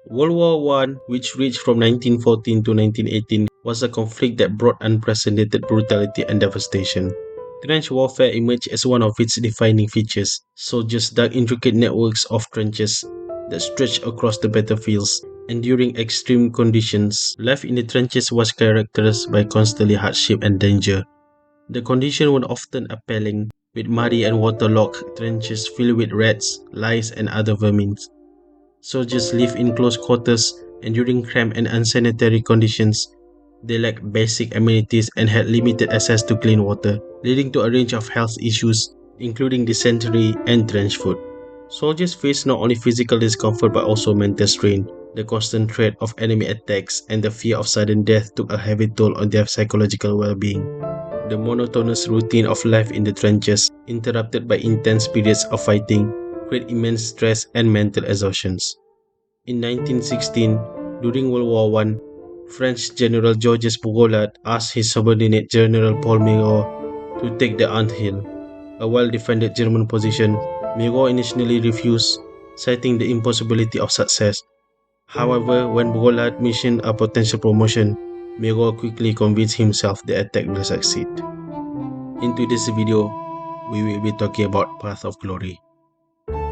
World War I, which reached from 1914 to 1918, was a conflict that brought unprecedented brutality and devastation. Trench warfare emerged as one of its defining features. Soldiers dug intricate networks of trenches that stretched across the battlefields, enduring extreme conditions. Life in the trenches was characterized by constant hardship and danger. The conditions were often appalling, with muddy and waterlogged trenches filled with rats, lice, and other vermin. Soldiers lived in close quarters, enduring cramped and unsanitary conditions. They lacked basic amenities and had limited access to clean water, leading to a range of health issues, including dysentery and trench foot. Soldiers faced not only physical discomfort but also mental strain. The constant threat of enemy attacks and the fear of sudden death took a heavy toll on their psychological well-being. The monotonous routine of life in the trenches, interrupted by intense periods of fighting, create immense stress and mental exhaustion. In 1916, during World War I, French General Georges Bugeaud asked his subordinate General Paul Mireau to take the anthill, a well-defended German position. Mireau initially refused, citing the impossibility of success. However, when Bugeaud mentioned a potential promotion, Mireau quickly convinced himself the attack will succeed. In today's video, we will be talking about Path of Glory.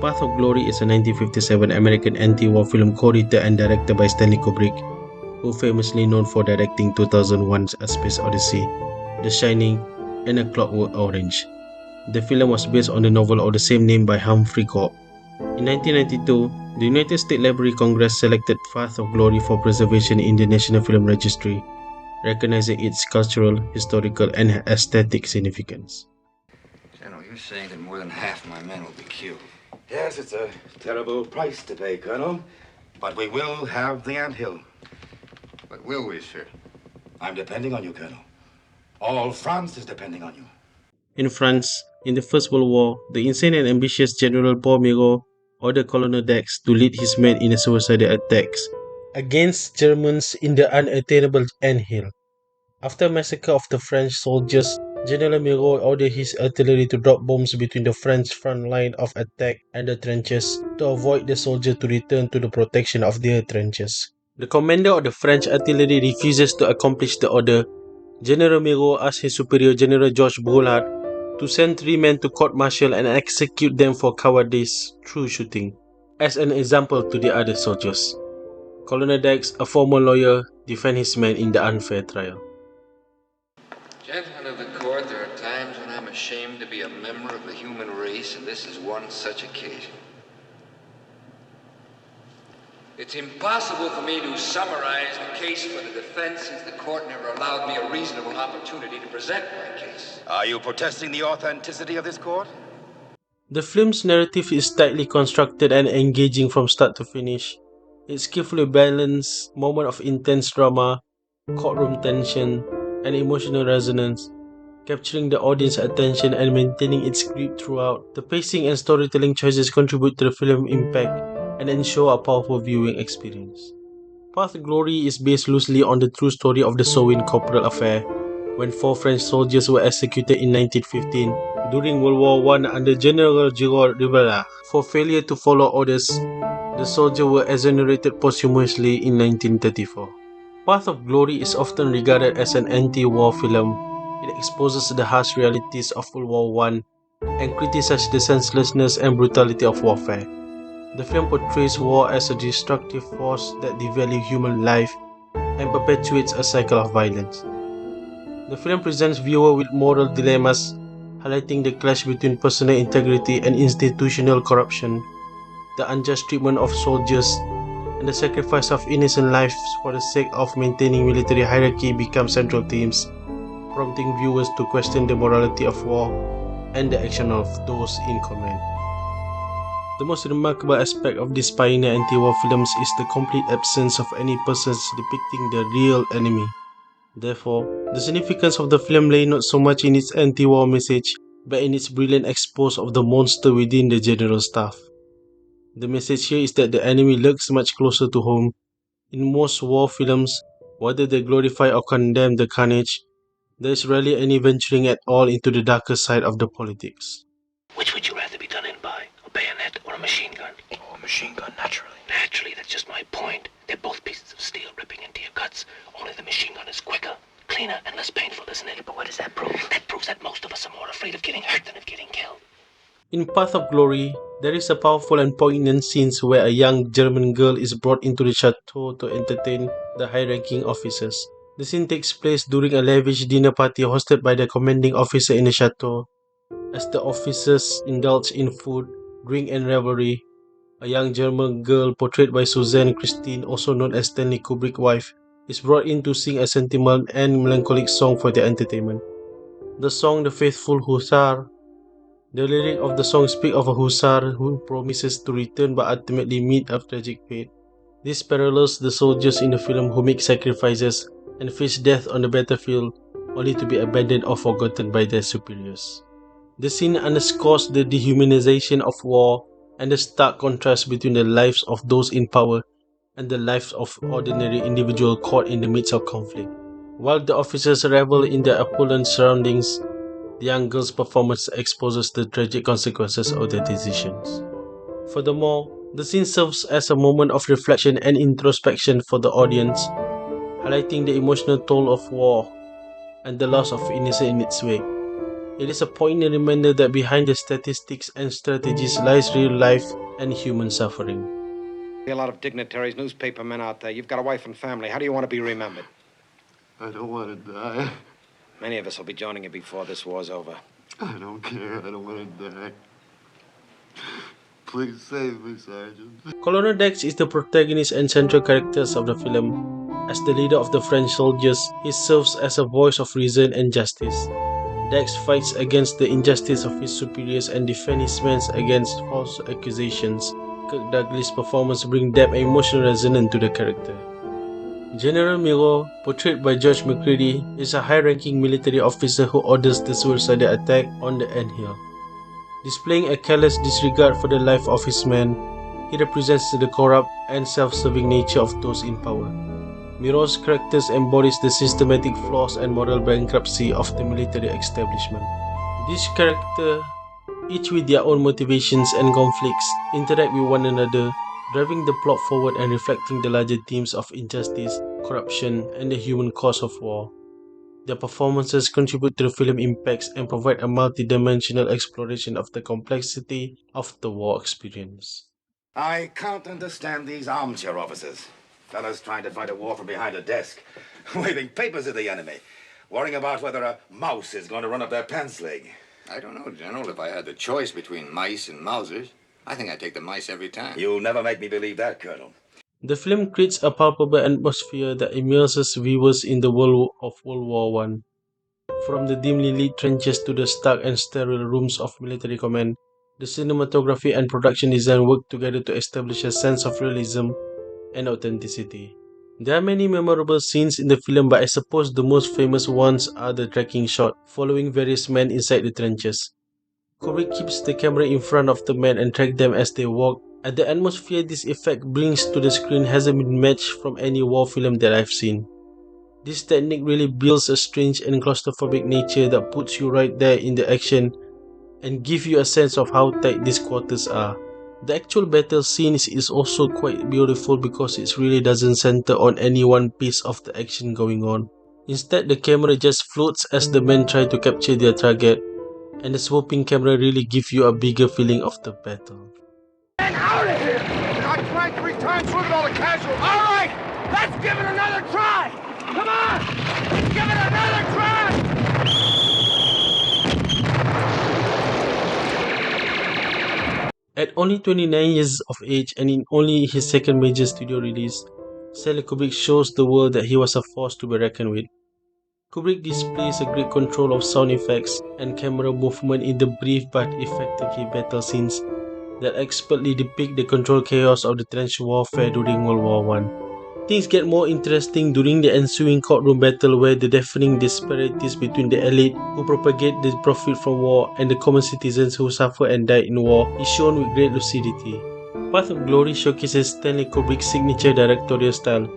Path of Glory is a 1957 American anti-war film co-written and directed by Stanley Kubrick, who famously known for directing 2001's A Space Odyssey, The Shining, and A Clockwork Orange. The film was based on the novel of the same name by Humphrey Cobb. In 1992, the United States Library Congress selected Path of Glory for preservation in the National Film Registry, recognizing its cultural, historical, and aesthetic significance. General, you're saying that more than half my men will be killed. Yes, it's a terrible price to pay, Colonel. But we will have the anthill. But will we, sir? I'm depending on you, Colonel. All France is depending on you. In France, in the First World War, the insane and ambitious General Paul Mireau ordered Colonel Dax to lead his men in a suicidal attacks against Germans in the unattainable anthill. After a massacre of the French soldiers, General Mireau ordered his artillery to drop bombs between the French front line of attack and the trenches to avoid the soldiers to return to the protection of their trenches. The commander of the French artillery refuses to accomplish the order. General Mireau asked his superior General Georges Bugeaud to send 3 men to court-martial and execute them for cowardice through shooting, as an example to the other soldiers. Colonel Dax, a former lawyer, defended his men in the unfair trial. Gentlemen of the court, there are times when I'm ashamed to be a member of the human race, and this is one such occasion. It's impossible for me to summarize the case for the defense since the court never allowed me a reasonable opportunity to present my case. Are you protesting the authenticity of this court? The film's narrative is tightly constructed and engaging from start to finish. Its skillfully balanced moment of intense drama, courtroom tension, and emotional resonance, capturing the audience's attention and maintaining its grip throughout. The pacing and storytelling choices contribute to the film's impact and ensure a powerful viewing experience. Path of Glory is based loosely on the true story of the Souain Corporal affair, when 4 French soldiers were executed in 1915 during World War I under General Giraud Rivalah. For failure to follow orders, the soldiers were exonerated posthumously in 1934. Path of Glory is often regarded as an anti-war film. It exposes the harsh realities of World War I and criticizes the senselessness and brutality of warfare. The film portrays war as a destructive force that devalues human life and perpetuates a cycle of violence. The film presents viewers with moral dilemmas, highlighting the clash between personal integrity and institutional corruption, the unjust treatment of soldiers, and the sacrifice of innocent lives for the sake of maintaining military hierarchy become central themes, prompting viewers to question the morality of war and the action of those in command. The most remarkable aspect of these pioneer anti-war films is the complete absence of any persons depicting the real enemy. Therefore, the significance of the film lay not so much in its anti-war message, but in its brilliant expose of the monster within the general staff. The message here is that the enemy lurks much closer to home. In most war films, whether they glorify or condemn the carnage, there is rarely any venturing at all into the darker side of the politics. Which would you rather be done in by? A bayonet or a machine gun? Oh, a machine gun, naturally. Naturally. Actually, that's just my point. They're both pieces of steel ripping into your guts. Only the machine gun is quicker, cleaner, and less painful, isn't it? But what does that prove? That proves that most of us are more afraid of getting hurt than of getting killed. In Path of Glory, there is a powerful and poignant scene where a young German girl is brought into the chateau to entertain the high-ranking officers. The scene takes place during a lavish dinner party hosted by the commanding officer in the chateau. As the officers indulge in food, drink and revelry, a young German girl portrayed by Suzanne Christine, also known as Stanley Kubrick's wife, is brought in to sing a sentimental and melancholic song for their entertainment. The song The Faithful Hussar. The lyric of the song speak of a hussar who promises to return but ultimately meet a tragic fate. This parallels the soldiers in the film who make sacrifices and face death on the battlefield only to be abandoned or forgotten by their superiors. The scene underscores the dehumanization of war and the stark contrast between the lives of those in power and the lives of ordinary individuals caught in the midst of conflict. While the officers revel in their opulent surroundings, the young girl's performance exposes the tragic consequences of their decisions. Furthermore, the scene serves as a moment of reflection and introspection for the audience, highlighting the emotional toll of war and the loss of innocence in its wake. It is a poignant reminder that behind the statistics and strategies lies real life and human suffering. A lot of dignitaries, newspapermen out there. You've got a wife and family. How do you want to be remembered? I don't want to die. Many of us will be joining you before this war's over. I don't care. I don't want to die. Please save me, Sergeant. Colonel Dex is the protagonist and central character of the film. As the leader of the French soldiers, he serves as a voice of reason and justice. Dex fights against the injustice of his superiors and defends his men against false accusations. Kirk Douglas' performance brings depth and emotional resonance to the character. General Miro, portrayed by George McCready, is a high-ranking military officer who orders the suicidal attack on the anthill. Displaying a careless disregard for the life of his men, he represents the corrupt and self-serving nature of those in power. Miro's characters embodies the systematic flaws and moral bankruptcy of the military establishment. These characters, each with their own motivations and conflicts, interact with one another, driving the plot forward and reflecting the larger themes of injustice, corruption, and the human cost of war. Their performances contribute to the film's impacts and provide a multi-dimensional exploration of the complexity of the war experience. I can't understand these armchair officers. Fellas trying to fight a war from behind a desk, waving papers at the enemy, worrying about whether a mouse is going to run up their pants leg. I don't know, General. If I had the choice between mice and Mausers, I think I'd take the mice every time. You'll never make me believe that, Colonel. The film creates a palpable atmosphere that immerses viewers in the world of World War I. From the dimly lit trenches to the stark and sterile rooms of military command, the cinematography and production design work together to establish a sense of realism and authenticity. There are many memorable scenes in the film, but I suppose the most famous ones are the tracking shot following various men inside the trenches. Kubrick keeps the camera in front of the men and tracks them as they walk, and the atmosphere this effect brings to the screen hasn't been matched from any war film that I've seen. This technique really builds a strange and claustrophobic nature that puts you right there in the action and gives you a sense of how tight these quarters are. The actual battle scenes is also quite beautiful because it really doesn't center on any one piece of the action going on. Instead, the camera just floats as the men try to capture their target, and the swooping camera really gives you a bigger feeling of the battle. Get out of here! I tried 3 times, look at all the casualties! All right! Let's give it another try! Come on! Give it another try! At only 29 years of age and in only his second major studio release, Stanley Kubrick shows the world that he was a force to be reckoned with. Kubrick displays a great control of sound effects and camera movement in the brief but effectively battle scenes that expertly depict the controlled chaos of the trench warfare during World War I. Things get more interesting during the ensuing courtroom battle, where the deafening disparities between the elite who propagate the profit from war and the common citizens who suffer and die in war is shown with great lucidity. Path of Glory showcases Stanley Kubrick's signature directorial style,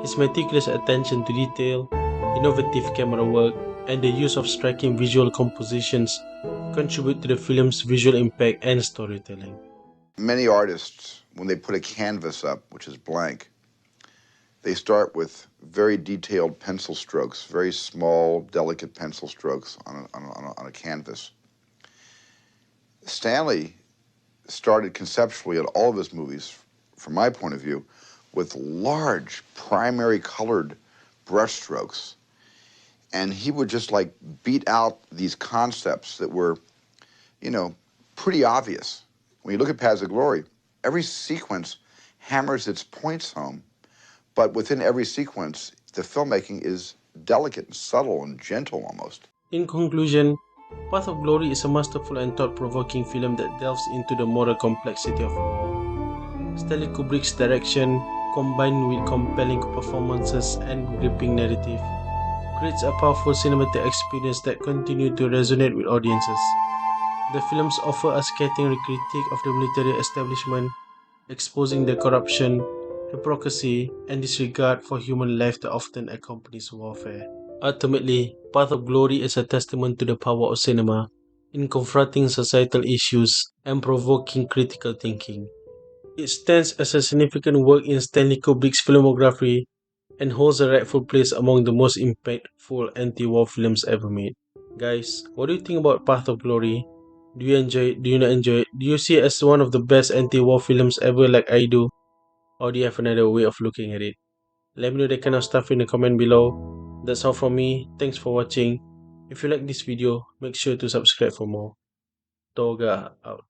his meticulous attention to detail, innovative camera work, and the use of striking visual compositions contribute to the film's visual impact and storytelling. Many artists when they put a canvas up, which is blank, they start with very detailed pencil strokes, very small, delicate pencil strokes on a canvas. Stanley started conceptually at all of his movies, from my point of view, with large primary colored brushstrokes. And he would just like beat out these concepts that were, you know, pretty obvious. When you look at Paths of Glory, every sequence hammers its points home, but within every sequence, the filmmaking is delicate and subtle and gentle almost. In conclusion, Path of Glory is a masterful and thought-provoking film that delves into the moral complexity of war. Stanley Kubrick's direction, combined with compelling performances and gripping narrative, creates a powerful cinematic experience that continues to resonate with audiences. The films offer a scathing critique of the military establishment, exposing the corruption, hypocrisy, and disregard for human life that often accompanies warfare. Ultimately, Path of Glory is a testament to the power of cinema in confronting societal issues and provoking critical thinking. It stands as a significant work in Stanley Kubrick's filmography and holds a rightful place among the most impactful anti-war films ever made. Guys, what do you think about Path of Glory? Do you enjoy it? Do you not enjoy it? Do you see it as one of the best anti-war films ever like I do? Or do you have another way of looking at it? Let me know that kind of stuff in the comment below. That's all from me. Thanks for watching. If you like this video, make sure to subscribe for more. Toga out.